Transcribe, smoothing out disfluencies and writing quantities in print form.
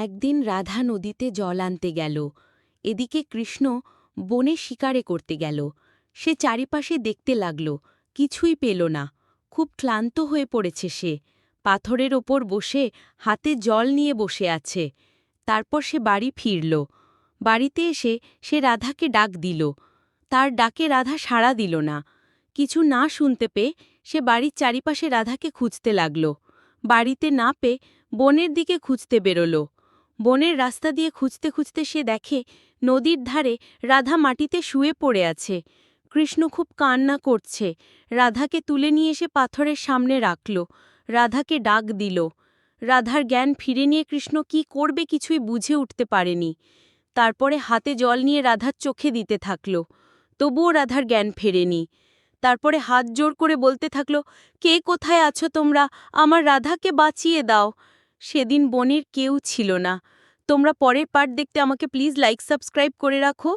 একদিন রাধা নদীতে জল আনতে গেল। এদিকে কৃষ্ণ বনে শিকারে করতে গেল। সে চারিপাশে দেখতে লাগল, কিছুই পেল না। খুব ক্লান্ত হয়ে পড়েছে সে। পাথরের ওপর বসে হাতে জল নিয়ে বসে আছে। তারপর সে বাড়ি ফিরল। বাড়িতে এসে সে রাধাকে ডাক দিল। তার ডাকে রাধা সাড়া দিল না। কিছু না শুনতে পেয়ে সে বাড়ির চারিপাশে রাধাকে খুঁজতে লাগল। বাড়িতে না পেয়ে বনের দিকে খুঁজতে বেরোল। বনের রাস্তা দিয়ে খুঁজতে খুঁজতে সে দেখে নদীর ধারে রাধা মাটিতে শুয়ে পড়ে আছে। কৃষ্ণ খুব কান্না করছে। রাধাকে তুলে নিয়ে এসে পাথরের সামনে রাখল। রাধাকে ডাক দিল। রাধার জ্ঞান ফিরে নিয়ে কৃষ্ণ কি করবে কিছুই বুঝে উঠতে পারেনি। তারপরে হাতে জল নিয়ে রাধার চোখে দিতে থাকল। তবুও রাধার জ্ঞান ফেরেনি। তারপরে হাত জোর করে বলতে থাকল, কে কোথায় আছো তোমরা, আমার রাধাকে বাঁচিয়ে দাও। সেদিন বনের কেউ ছিল না। তোমরা পরের পার্ট দেখতে আমাকে প্লিজ লাইক সাবস্ক্রাইব করে রাখো।